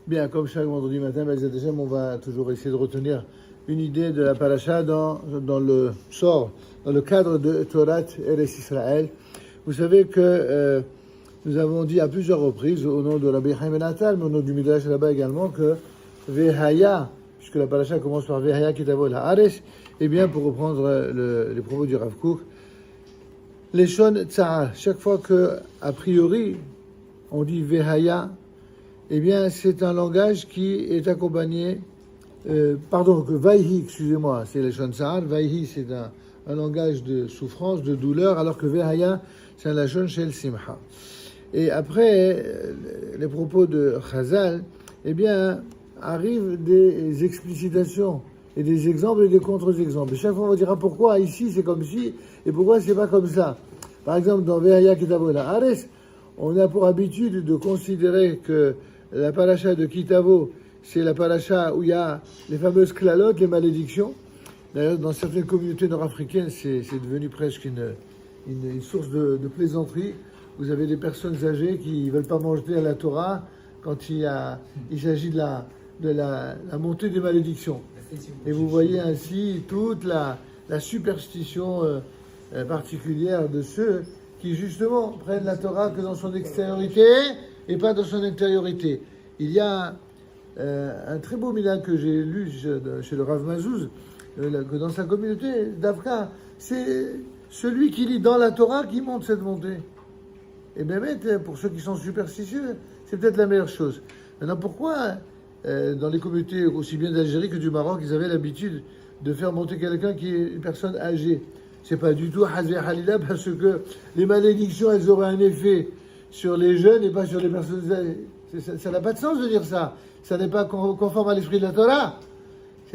Bien, comme chaque vendredi matin, on va toujours essayer de retenir une idée de la paracha dans le cadre de Torah Eretz Israël. Vous savez que nous avons dit à plusieurs reprises, au nom de Rabbi Chaim Ben Attal, mais au nom du Midrash là-bas également, que Vehaya, puisque la paracha commence par Vehaya Kitavo Haaretz, et bien, pour reprendre les propos du Rav Kook, les Shon Tzahar, chaque fois que, a priori, on dit Vehaya, eh bien, c'est un langage qui est accompagné, Vaihi, excusez-moi, c'est les Shon Tzahar, Vaihi, c'est un langage de souffrance, de douleur, alors que Vehaya, c'est un Lashon Shel Simcha. Et après, les propos de Chazal, eh bien, arrivent des explicitations et des exemples et des contre-exemples. Et chaque fois, on va dire pourquoi ici c'est comme ci et pourquoi c'est pas comme ça. Par exemple, dans Vehaya Kitavo Haaretz, on a pour habitude de considérer que la paracha de Kitavo, c'est la paracha où il y a les fameuses klalotes, les malédictions. D'ailleurs, dans certaines communautés nord-africaines, c'est devenu presque une source de plaisanterie. Vous avez des personnes âgées qui ne veulent pas manger à la Torah quand il s'agit de la montée des malédictions. Et vous voyez ainsi toute la superstition particulière de ceux qui justement prennent la Torah que dans son extériorité et pas dans son intériorité. Il y a un très beau minhag que j'ai lu chez le Rav Mazouz, que dans sa communauté d'Afka, c'est celui qui lit dans la Torah qui monte cette montée. Et bien, pour ceux qui sont superstitieux, c'est peut-être la meilleure chose. Maintenant, pourquoi dans les communautés aussi bien d'Algérie que du Maroc, ils avaient l'habitude de faire monter quelqu'un qui est une personne âgée? C'est pas du tout Hazé Halila, parce que les malédictions, elles auraient un effet sur les jeunes et pas sur les personnes âgées. Ça n'a pas de sens de dire ça. Ça n'est pas conforme à l'esprit de la Torah.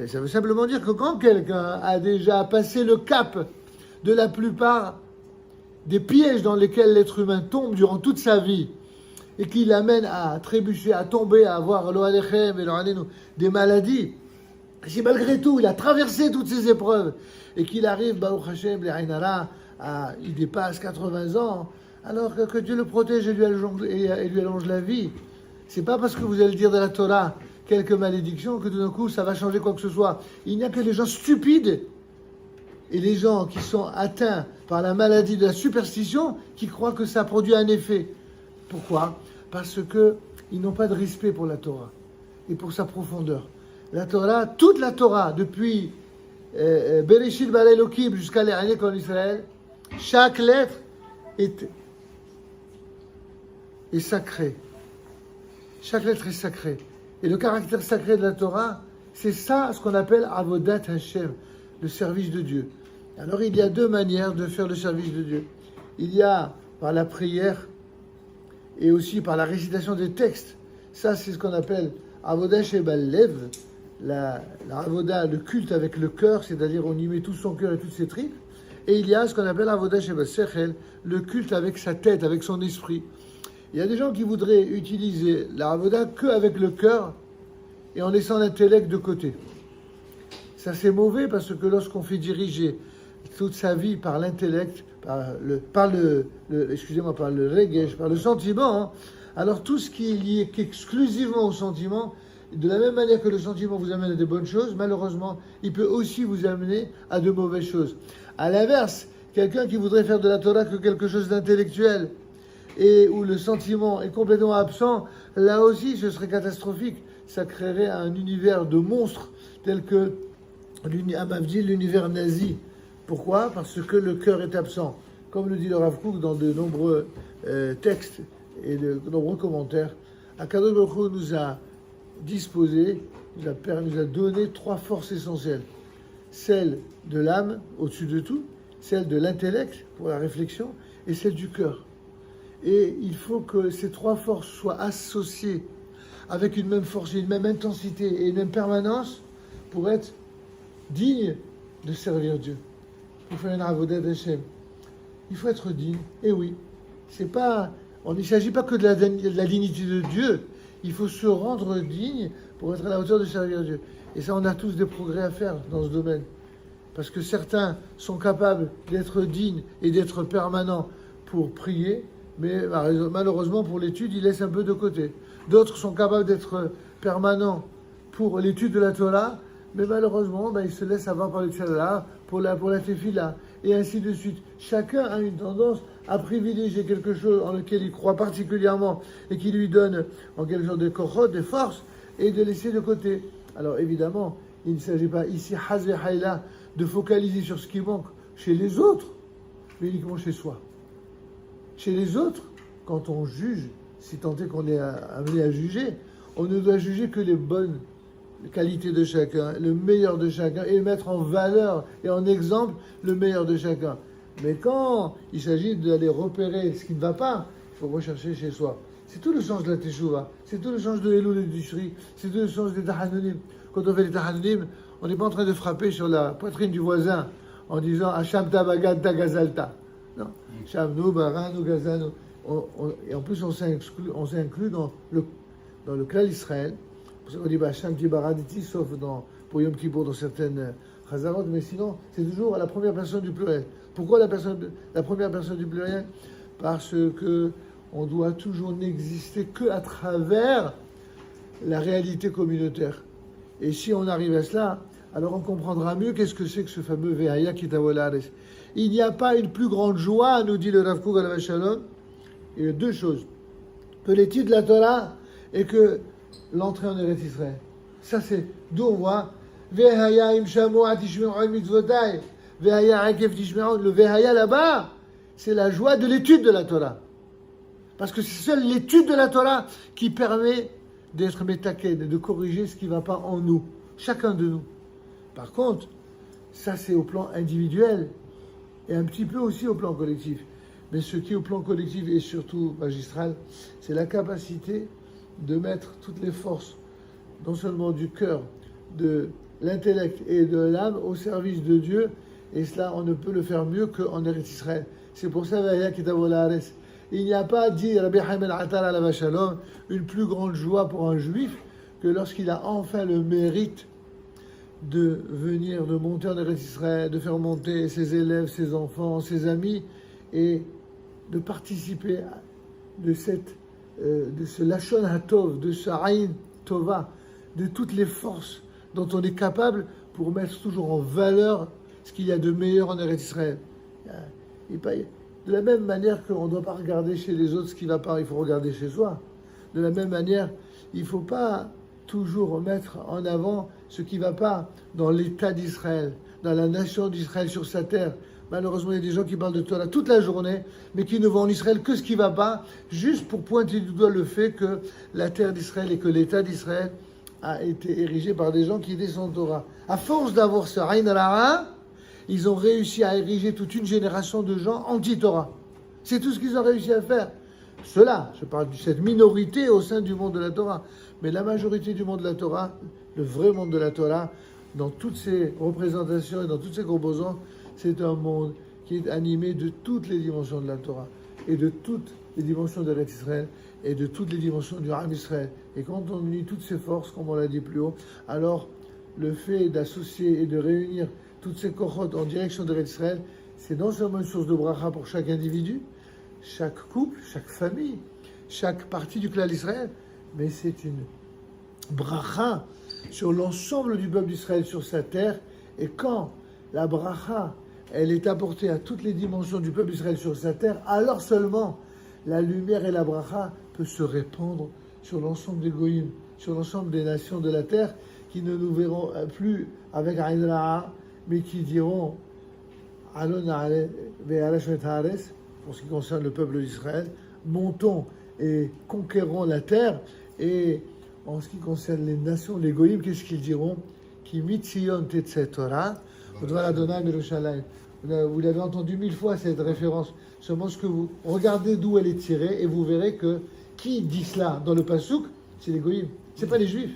Ça veut simplement dire que quand quelqu'un a déjà passé le cap de la plupart des pièges dans lesquels l'être humain tombe durant toute sa vie et qui l'amène à trébucher, à tomber, à avoir des maladies, si malgré tout il a traversé toutes ces épreuves et qu'il arrive, Baruch Hashem, il dépasse 80 ans, alors que Dieu le protège et lui allonge la vie. C'est pas parce que vous allez dire de la Torah quelques malédictions que tout d'un coup ça va changer quoi que ce soit. Il n'y a que les gens stupides et les gens qui sont atteints par la maladie de la superstition qui croient que ça produit un effet. Pourquoi ? Parce qu'ils n'ont pas de respect pour la Torah et pour sa profondeur. La Torah, toute la Torah, depuis Bereshit bara Elokim jusqu'à l'Anek en Israël, chaque lettre est sacrée. Chaque lettre est sacrée. Et le caractère sacré de la Torah, c'est ça ce qu'on appelle Avodat Hashem, le service de Dieu. Alors il y a deux manières de faire le service de Dieu. Il y a par la prière et aussi par la récitation des textes. Ça, c'est ce qu'on appelle Avodah Shebal Lev, la Avodah, le culte avec le cœur, c'est-à-dire on y met tout son cœur et toutes ses tripes. Et il y a ce qu'on appelle Avodah Shebal Sechel, le culte avec sa tête, avec son esprit. Il y a des gens qui voudraient utiliser la Avodah qu'avec le cœur et en laissant l'intellect de côté. Ça, c'est mauvais parce que lorsqu'on fait diriger toute sa vie par l'intellect, par le regesh, par le sentiment, alors tout ce qui est lié exclusivement au sentiment, de la même manière que le sentiment vous amène à de bonnes choses, malheureusement, il peut aussi vous amener à de mauvaises choses. À l'inverse, quelqu'un qui voudrait faire de la Torah que quelque chose d'intellectuel et où le sentiment est complètement absent, là aussi, ce serait catastrophique. Ça créerait un univers de monstres tel que l'univers nazi. Pourquoi ? Parce que le cœur est absent. Comme le dit le Rav Kook dans de nombreux textes et de nombreux commentaires, Akadosh Baruch Hu nous a disposé, nous a donné trois forces essentielles. Celle de l'âme, au-dessus de tout, celle de l'intellect, pour la réflexion, et celle du cœur. Et il faut que ces trois forces soient associées avec une même force, une même intensité et une même permanence pour être dignes de servir Dieu. Pour faire une avodat d'Hachem, il faut être digne. Et oui, il ne s'agit pas que de la dignité de Dieu. Il faut se rendre digne pour être à la hauteur de servir Dieu. Et ça, on a tous des progrès à faire dans ce domaine. Parce que certains sont capables d'être dignes et d'être permanents pour prier, mais malheureusement pour l'étude, ils laissent un peu de côté. D'autres sont capables d'être permanents pour l'étude de la Torah, mais malheureusement, ils se laissent avoir par le Tchallah pour la tefila, et ainsi de suite. Chacun a une tendance à privilégier quelque chose en lequel il croit particulièrement et qui lui donne en quelque sorte de kochot, de force, et de laisser de côté. Alors évidemment, il ne s'agit pas ici, Hazé Haïla, de focaliser sur ce qui manque chez les autres, mais uniquement chez soi. Chez les autres, quand on juge, si tant est qu'on est amené à juger, on ne doit juger que les bonnes qualités de chacun, le meilleur de chacun, et mettre en valeur et en exemple le meilleur de chacun. Mais quand il s'agit d'aller repérer ce qui ne va pas, il faut rechercher chez soi. C'est tout le sens de la teshuva, c'est tout le sens de Elul et du Shri, c'est tout le sens des tahanunim. Quand on fait les tahanunim, on n'est pas en train de frapper sur la poitrine du voisin en disant Hacham tabagad tagazalta. Non, Hacham nou baranu gazanu. Et en plus, on s'inclut dans le clan d'Israël. Pour ça qu'on dit Hacham tibaraditi, sauf pour Yom Kippour dans certaines chazarot, mais sinon, c'est toujours à la première personne du pluriel. Pourquoi la première personne du pluriel? Parce que on doit toujours n'exister qu'à travers la réalité communautaire. Et si on arrive à cela, alors on comprendra mieux qu'est-ce que c'est que ce fameux Vehaya Kitavolares. Il n'y a pas une plus grande joie, nous dit le Rav Kook Alav Shalom. Il y a deux choses. Que l'étude de la Torah et que l'entrée en Eretz Israël. Ça c'est d'où on voit Vehaya imshamu atishmeru mitzvotai. Vehaya akef tishmeru. Le Vehaya là-bas, c'est la joie de l'étude de la Torah. Parce que c'est seule l'étude de la Torah qui permet d'être métaken, de corriger ce qui ne va pas en nous, chacun de nous. Par contre, ça c'est au plan individuel et un petit peu aussi au plan collectif. Mais ce qui est au plan collectif et surtout magistral, c'est la capacité de mettre toutes les forces, non seulement du cœur, de l'intellect et de l'âme au service de Dieu. Et cela, on ne peut le faire mieux qu'en Eretz Israël. C'est pour ça, il n'y a pas, dit Rabbi Haim al-Attar alav shalom, une plus grande joie pour un juif que lorsqu'il a enfin le mérite de venir, de monter en Eretz Israël, de faire monter ses élèves, ses enfants, ses amis, et de participer de ce Lachon HaTov, de ce Aïn Tova, de toutes les forces dont on est capable pour mettre toujours en valeur ce qu'il y a de meilleur en Eretz Israël. De la même manière qu'on ne doit pas regarder chez les autres ce qui ne va pas, il faut regarder chez soi. De la même manière, il ne faut pas toujours mettre en avant ce qui ne va pas dans l'État d'Israël, dans la nation d'Israël sur sa terre. Malheureusement, il y a des gens qui parlent de Torah toute la journée, mais qui ne voient en Israël que ce qui ne va pas, juste pour pointer du doigt le fait que la terre d'Israël et que l'État d'Israël a été érigé par des gens qui étaient sans Torah. À force d'avoir ce Aïn al-Hara, ils ont réussi à ériger toute une génération de gens anti-Torah. C'est tout ce qu'ils ont réussi à faire. Cela, je parle de cette minorité au sein du monde de la Torah. Mais la majorité du monde de la Torah, le vrai monde de la Torah, dans toutes ses représentations et dans toutes ses composantes, c'est un monde qui est animé de toutes les dimensions de la Torah et de toutes les dimensions de l'Eretz Israël et de toutes les dimensions du Ham Israël. Et quand on unit toutes ces forces, comme on l'a dit plus haut, alors le fait d'associer et de réunir toutes ces cohortes en direction de l'Eretz Israël, c'est non seulement une source de bracha pour chaque individu, chaque couple, chaque famille, chaque partie du clan d'Israël, mais c'est une bracha sur l'ensemble du peuple d'Israël sur sa terre. Et quand la bracha, elle est apportée à toutes les dimensions du peuple d'Israël sur sa terre, alors seulement la lumière et la bracha peut se répandre sur l'ensemble des goïms, sur l'ensemble des nations de la terre, qui ne nous verront plus avec Aïn al-Hara, mais qui diront Alon pour ce qui concerne le peuple d'Israël, montons et conquérons la terre. Et en ce qui concerne les nations, les goïms, qu'est-ce qu'ils diront? Qui mitzion tetzeh Torah, udvar Adonai Yerushalayim. Vous l'avez entendu 1000 fois cette référence. Seulement ce que vous regardez d'où elle est tirée et vous verrez que qui dit cela dans le pasouk, c'est les goïms. C'est pas les juifs.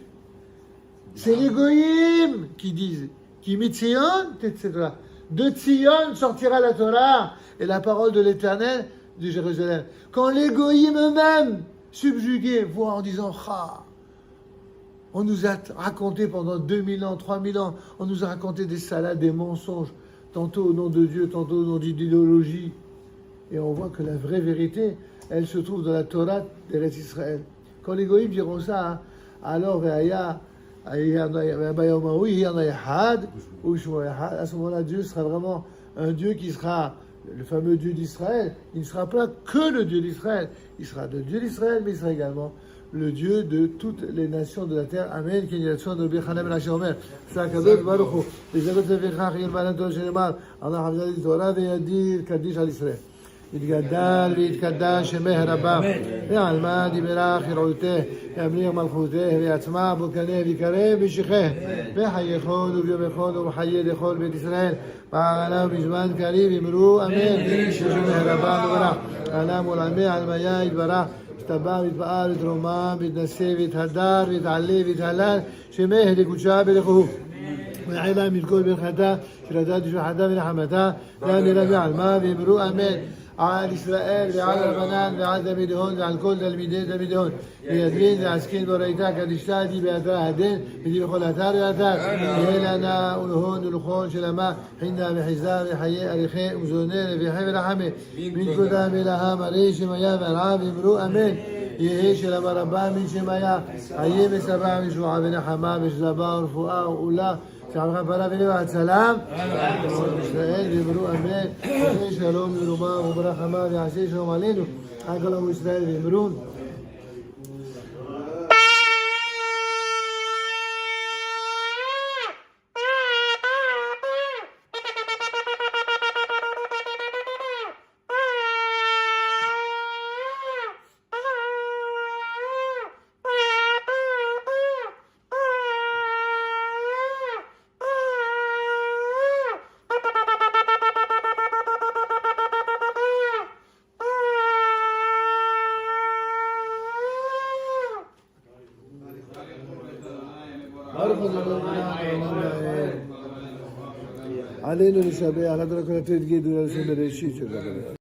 C'est les goïms qui disent qui mitzion tetzeh Torah. De Tzion sortira la Torah et la parole de l'Éternel de Jérusalem. Quand les goïms eux-mêmes, subjugués, voient en disant on nous a raconté pendant 2000 ans, 3000 ans, on nous a raconté des salades, des mensonges, tantôt au nom de Dieu, tantôt au nom d'idéologie. Et on voit que la vraie vérité, elle se trouve dans la Torah d'Eretz Israël. Quand les goïms diront ça, hein, alors à ce moment-là, Dieu sera vraiment un Dieu qui sera le fameux Dieu d'Israël. Il ne sera pas que le Dieu d'Israël. Il sera le Dieu d'Israël, mais il sera également le Dieu de toutes les nations de la terre. Amen. Kéniation de Birchanem la Shomer. Sakadosh Baruch Hu. Les Agot Vechach, il m'a l'entendu Shenemar. Allah Hamzali Torah veyadir Kaddish al Israël. يتقدال ويتقدال شمه رباه يعلم دي براخ رؤيته يمليغ ملخوته ويعتمع بكنه بكريم بشيخه بحي خود وبيوم خود وحي دخول بيت إسرائيل وعلى بجمان كريم يمرو أمين شمه رباه وبراخ علام والعمي على المياه يتبراخ يتبع ويتبقى ويترمان ويتنسي ويتهدار ويتعلي ويتهلال شمه لكوشا بلخوه ويعلم يتكون بالخطا شردات شحدا ونحمتا لأن ربي على الماء بيمرو أمين على إسرائيل وعلى البنان وعلى تلميذهن وعلى كل تلميذهن بيدين وعسكين بريتا كدشتادي بأثار هدين بدي بخل أثار وأثار يهلنا ولهون ولخون شلما حنا بحزاب حياء رخاء وزونين في حمل رحمه من كتاب لها مريش ميا فرعام يمرو أمين يهيش لما ربا من شمايا حيي بسبع من شوعة بن حمام بشزبا ورفوقا وأولا شعبها فرا بني بعد سلام إسرائيل يمرو أمين شلوم يروما وبرخما بعشيشهم علينا أقلهم إسرائيل يمرون علينا نشابه على درجة الجيد والسمر الشيء